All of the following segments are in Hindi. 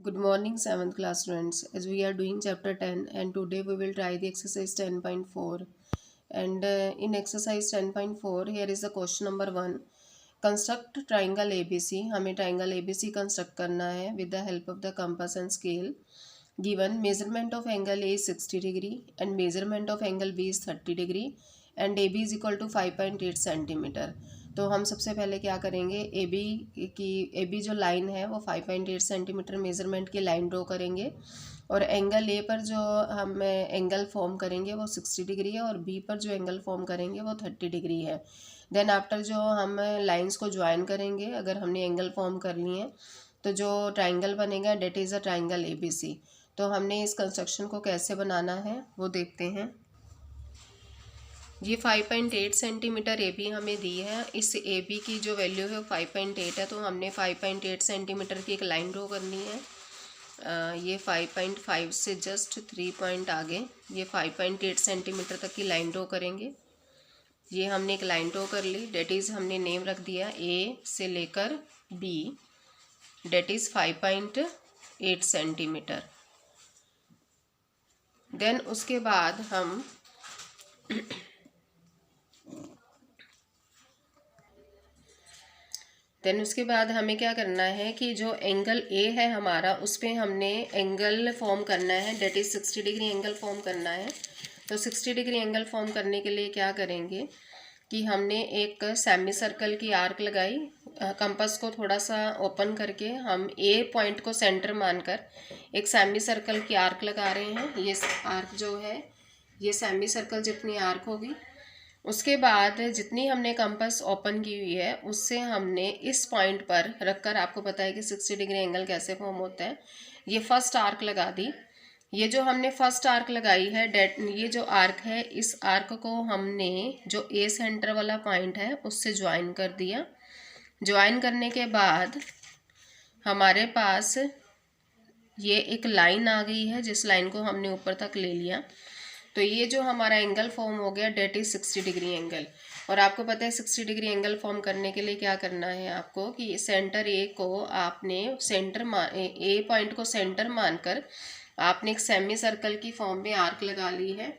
Good morning, 7th class students. As we are doing chapter 10, and today we will try the exercise 10.4. And in exercise 10.4, here is the question number 1. Construct triangle ABC. हमें triangle ABC construct करना है with the help of the compass and scale. Given measurement of angle A is 60 degree and measurement of angle B is 30 degree and AB is equal to 5.8 centimetre. तो हम सबसे पहले क्या करेंगे, ए बी जो लाइन है वो 5.8 सेंटीमीटर मेज़रमेंट की लाइन ड्रॉ करेंगे और एंगल ए पर जो हम एंगल फॉर्म करेंगे वो 60 डिग्री है और बी पर जो एंगल फॉर्म करेंगे वो 30 डिग्री है. देन आफ्टर जो हम लाइंस को ज्वाइन करेंगे, अगर हमने एंगल फॉर्म कर लिए हैं तो जो ट्राइंगल बनेगा that is a triangle ABC. तो हमने इस कंस्ट्रक्शन को कैसे बनाना है वो देखते हैं. ये 5.8 सेंटीमीटर ए बी हमें दी है. इस ए बी की जो वैल्यू है वो 5.8 है, तो हमने 5.8 सेंटीमीटर की एक लाइन ड्रॉ करनी है. ये 5.5 से जस्ट 3 पॉइंट आगे ये 5.8 सेंटीमीटर तक की लाइन ड्रॉ करेंगे. ये हमने एक लाइन ड्रॉ कर ली. डेट इज़ हमने नेम रख दिया ए से लेकर B, that is 5.8 centimetre. Then उसके बाद हम उसके बाद हमें क्या करना है कि जो एंगल ए है हमारा उस पर हमने एंगल फॉर्म करना है, that is 60 degree angle form करना है. तो 60 डिग्री एंगल फॉर्म करने के लिए क्या करेंगे कि हमने एक सेमी सर्कल की आर्क लगाई. कंपास को थोड़ा सा ओपन करके हम ए पॉइंट को सेंटर मानकर एक सेमी सर्कल की आर्क लगा रहे हैं. ये आर्क जो है ये सेमी सर्कल जितनी आर्क होगी, उसके बाद जितनी हमने कंपास ओपन की हुई है उससे हमने इस पॉइंट पर रखकर, आपको पता है कि 60 डिग्री एंगल कैसे फॉर्म होता है, ये फर्स्ट आर्क लगा दी. ये जो हमने फर्स्ट आर्क लगाई है ये जो आर्क है इस आर्क को हमने जो ए सेंटर वाला पॉइंट है उससे ज्वाइन कर दिया. ज्वाइन करने के बाद हमारे पास ये एक लाइन आ गई है जिस लाइन को हमने ऊपर तक ले लिया. तो ये जो हमारा एंगल फॉर्म हो गया डेट इज़ 60 डिग्री एंगल. और आपको पता है 60 डिग्री एंगल फॉर्म करने के लिए क्या करना है आपको कि सेंटर ए को आपने ए पॉइंट को सेंटर मानकर आपने एक सेमी सर्कल की फॉर्म में आर्क लगा ली है.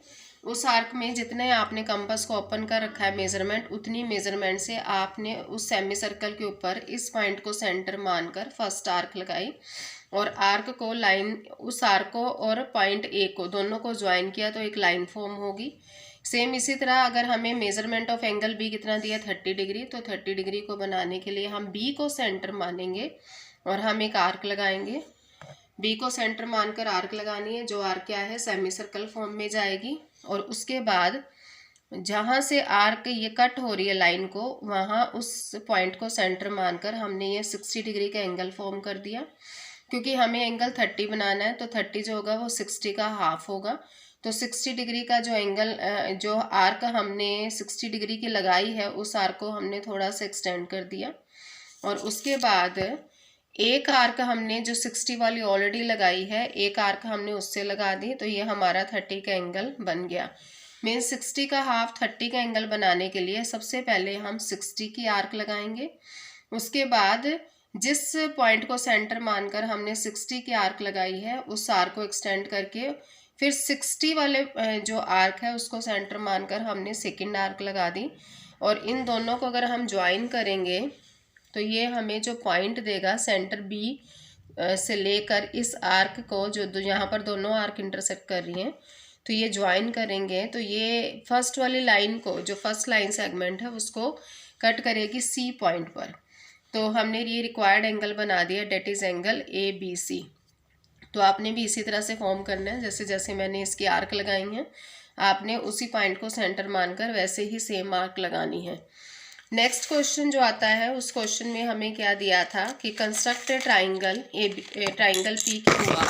उस आर्क में जितने आपने कंपास को ओपन कर रखा है मेज़रमेंट, उतनी मेज़रमेंट से आपने उस सेमी सर्कल के ऊपर इस पॉइंट को सेंटर मानकर फर्स्ट आर्क लगाई और आर्क को लाइन, उस आर्क को और पॉइंट ए को दोनों को ज्वाइन किया तो एक लाइन फॉर्म होगी. सेम इसी तरह अगर हमें मेज़रमेंट ऑफ एंगल बी कितना दिया 30 डिग्री, तो 30 डिग्री को बनाने के लिए हम बी को सेंटर मानेंगे और हम एक आर्क लगाएंगे. बी को सेंटर मानकर आर्क लगानी है, जो आर्क क्या है सेमी सर्कल फॉर्म में जाएगी. और उसके बाद जहाँ से आर्क ये कट हो रही है लाइन को, वहाँ उस पॉइंट को सेंटर मानकर हमने ये 60 डिग्री का एंगल फॉर्म कर दिया. क्योंकि हमें एंगल 30 बनाना है तो 30 जो होगा वो 60 का हाफ होगा. तो 60 डिग्री का जो एंगल जो आर्क हमने 60 डिग्री की लगाई है उस आर्क को हमने थोड़ा सा एक्सटेंड कर दिया. और उसके बाद एक आर्क हमने जो 60 वाली ऑलरेडी लगाई है एक आर्क हमने उससे लगा दी. तो ये हमारा 30 का एंगल बन गया. मीन्स 60 का हाफ 30 का एंगल बनाने के लिए सबसे पहले हम 60 की आर्क लगाएंगे. उसके बाद जिस पॉइंट को सेंटर मानकर हमने 60 की आर्क लगाई है उस आर्क को एक्सटेंड करके फिर 60 वाले जो आर्क है उसको सेंटर मानकर हमने सेकंड आर्क लगा दी. और इन दोनों को अगर हम ज्वाइन करेंगे तो ये हमें जो पॉइंट देगा सेंटर बी से लेकर इस आर्क को, जो यहाँ पर दोनों आर्क इंटरसेक्ट कर रही हैं, तो ये ज्वाइन करेंगे तो ये फर्स्ट वाली लाइन को, जो फर्स्ट लाइन सेगमेंट है उसको कट करेगी सी पॉइंट पर. तो हमने ये रिक्वायर्ड एंगल बना दिया डेट इज़ एंगल ABC. तो आपने भी इसी तरह से फॉर्म करना है. जैसे जैसे मैंने इसकी आर्क लगाई हैं आपने उसी पॉइंट को सेंटर मानकर वैसे ही सेम आर्क लगानी है. नेक्स्ट क्वेश्चन जो आता है उस क्वेश्चन में हमें क्या दिया था कि construct triangle triangle PQR.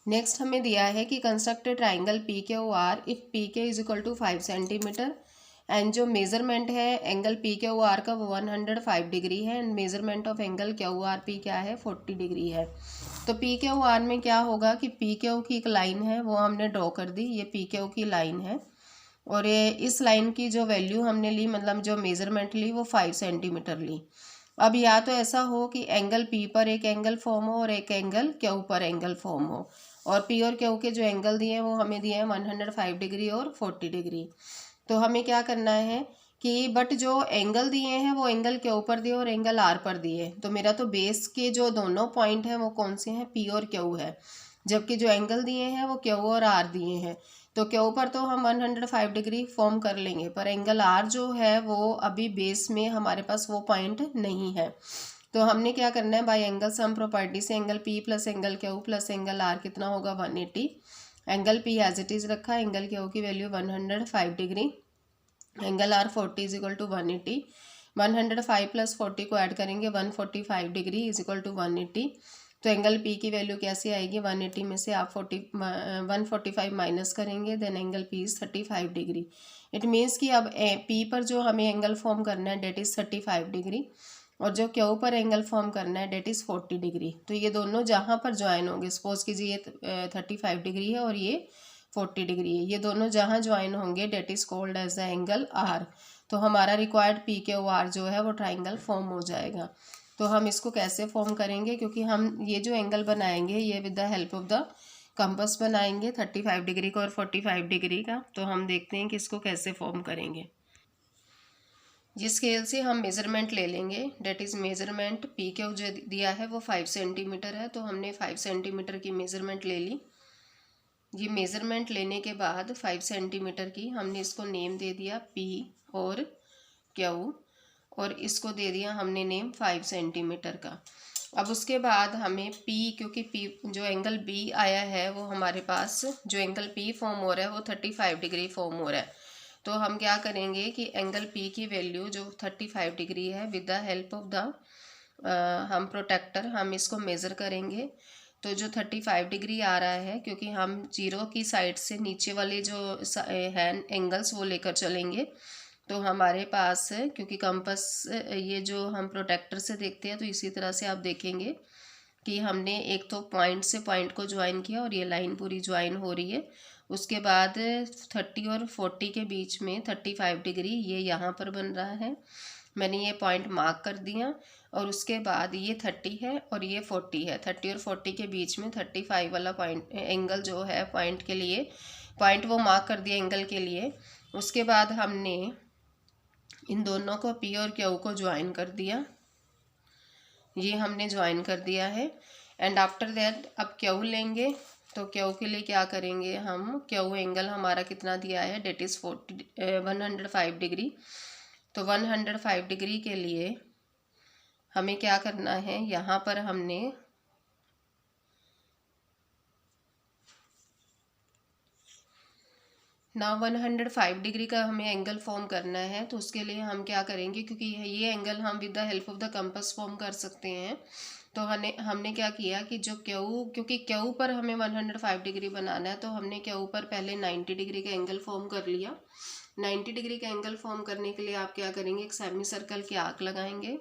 Next हमें दिया है कि construct triangle PQR if PQ is equal to 5 centimetre and जो मेज़रमेंट है एंगल PQR का वो 105 डिग्री है and measurement of angle QRP क्या है 40 डिग्री है. तो PQR में क्या होगा कि PQ की एक लाइन है वो हमने ड्रॉ कर दी. ये PQ की लाइन है और ये इस लाइन की जो वैल्यू हमने ली, मतलब जो मेज़रमेंट ली वो 5 सेंटीमीटर ली. अब या तो ऐसा हो कि एंगल पी पर एक एंगल फॉर्म हो और एक एंगल क्यू पर एंगल फॉर्म हो, और पी और क्यू के जो एंगल दिए हैं वो हमें दिए हैं 105 डिग्री और 40 डिग्री। तो हमें क्या करना है कि बट जो एंगल दिए हैं वो एंगल क्यू पर दिए और एंगल आर पर दिए। तो मेरा तो बेस के जो दोनों पॉइंट हैं वो कौन से हैं, पी और क्यू है, जबकि जो एंगल दिए हैं वो क्यू और आर दिए हैं। तो क्यू पर तो हम 105 डिग्री फॉर्म कर लेंगे, पर एंगल आर जो है वो अभी बेस में हमारे पास वो पॉइंट नहीं है। तो हमने क्या करना है, बाय एंगल सम प्रॉपर्टी से angle P plus angle Q plus angle R कितना होगा 180। Angle P as it is रखा, एंगल क्यू की value 105 degree, angle R 40 is equal to 180। 105 plus 40 को ऐड करेंगे 145 डिग्री इज इक्वल टू 180। तो एंगल पी की वैल्यू कैसे आएगी, 180 में से आप 145 माइनस करेंगे, then angle P is 35 degree. It means कि अब पी पर जो हमें एंगल फॉर्म करना है डेट इज़ 35 डिग्री, और जो क्यू पर एंगल फॉर्म करना है डेट इज़ 40 डिग्री। तो ये दोनों जहाँ पर ज्वाइन होंगे, सपोज कीजिए ये 35 डिग्री है और ये 40 डिग्री है, ये दोनों जहाँ ज्वाइन होंगे that is called as the angle R. तो हमारा रिक्वायर्ड पी क्यू आर जो है वो ट्राइंगल फॉर्म हो जाएगा। तो हम इसको कैसे फॉर्म करेंगे, क्योंकि हम ये जो एंगल बनाएंगे ये with the help of the compass बनाएंगे 35 डिग्री का और 45 डिग्री का। तो हम देखते हैं कि इसको कैसे फॉर्म करेंगे। जिस स्केल से हम मेज़रमेंट ले लेंगे that is measurement P Q जो दिया है वो 5 सेंटीमीटर है, तो हमने 5 सेंटीमीटर की मेज़रमेंट ले ली। ये मेज़रमेंट लेने के बाद 5 सेंटीमीटर की हमने इसको नेम दे दिया पी और क्यू, और इसको दे दिया हमने नेम 5 सेंटीमीटर का। अब उसके बाद हमें पी, क्योंकि पी जो एंगल बी आया है वो हमारे पास जो एंगल पी फॉर्म हो रहा है वो 35 डिग्री फॉर्म हो रहा है। तो हम क्या करेंगे कि एंगल पी की वैल्यू जो 35 डिग्री है with the help of the हम प्रोटेक्टर हम इसको मेज़र करेंगे। तो जो 35 डिग्री आ रहा है, क्योंकि हम जीरो की साइड से नीचे वाले जो हैं एंगल्स वो लेकर चलेंगे, तो हमारे पास क्योंकि कंपास ये जो हम प्रोटेक्टर से देखते हैं तो इसी तरह से आप देखेंगे कि हमने एक तो पॉइंट से पॉइंट को ज्वाइन किया और ये लाइन पूरी ज्वाइन हो रही है। उसके बाद 30 और 40 के बीच में 35 डिग्री ये यहाँ पर बन रहा है, मैंने ये पॉइंट मार्क कर दिया। और उसके बाद ये 30 है और ये 40 है, 30 और 40 के बीच में 35 वाला पॉइंट एंगल जो है पॉइंट के लिए पॉइंट वो मार्क कर दिया एंगल के लिए। उसके बाद हमने इन दोनों को पी और क्यू को ज्वाइन कर दिया, ये हमने ज्वाइन कर दिया है। एंड आफ्टर दैट अब क्यू लेंगे, तो क्यू के लिए क्या करेंगे हम, क्यू एंगल हमारा कितना दिया है डेट इज़ 105 डिग्री। तो 105 डिग्री के लिए हमें क्या करना है, यहाँ पर हमने ना 105 डिग्री का हमें एंगल फॉर्म करना है। तो उसके लिए हम क्या करेंगे, क्योंकि ये एंगल हम with the help of the compass form कर सकते हैं। तो हमने क्या किया कि जो क्यू, क्योंकि क्यू पर हमें 105 डिग्री बनाना है, तो हमने क्यू पर पहले 90 डिग्री का एंगल फॉर्म कर लिया। 90 डिग्री का एंगल फॉर्म करने के लिए आप क्या करेंगे, एक सेमी सर्कल की आर्क लगाएंगे।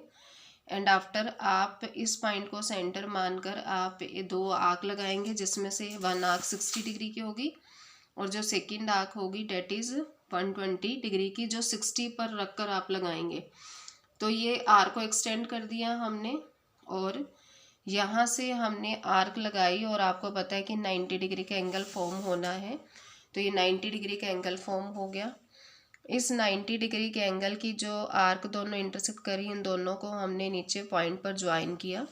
एंड आफ्टर आप इस पॉइंट को सेंटर मानकर आप दो आर्क लगाएंगे, जिसमें से वन आर्क 60 डिग्री की होगी और जो सेकंड आर्क होगी डेट इज़ 120 डिग्री की, जो 60 पर रखकर आप लगाएंगे। तो ये आर्क को एक्सटेंड कर दिया हमने और यहाँ से हमने आर्क लगाई, और आपको पता है कि 90 डिग्री का एंगल फॉर्म होना है। तो ये 90 डिग्री का एंगल फॉर्म हो गया। इस 90 डिग्री के एंगल की जो आर्क दोनों इंटरसेक्ट करी, इन दोनों को हमने नीचे पॉइंट पर ज्वाइन किया।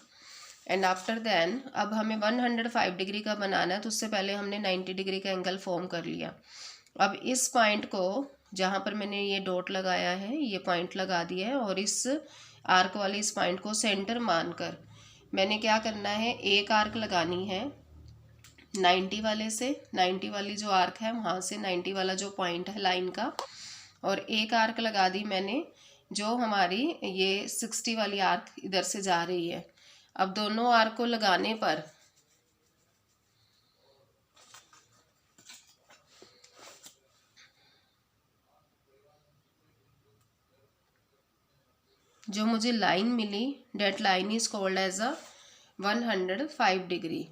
एंड आफ्टर देन अब हमें 105 डिग्री का बनाना है, तो उससे पहले हमने 90 डिग्री का एंगल फॉर्म कर लिया। अब इस पॉइंट को जहाँ पर मैंने ये डॉट लगाया है ये पॉइंट लगा दिया है, और इस आर्क वाले इस पॉइंट को सेंटर मानकर मैंने क्या करना है, एक आर्क लगानी है 90 वाले से, 90 वाली जो आर्क है वहाँ से 90 वाला जो पॉइंट है लाइन का, और एक आर्क लगा दी मैंने जो हमारी ये 60 वाली आर्क इधर से जा रही है। अब दोनों आर्क को लगाने पर जो मुझे लाइन मिली that line is called as a 105 degree.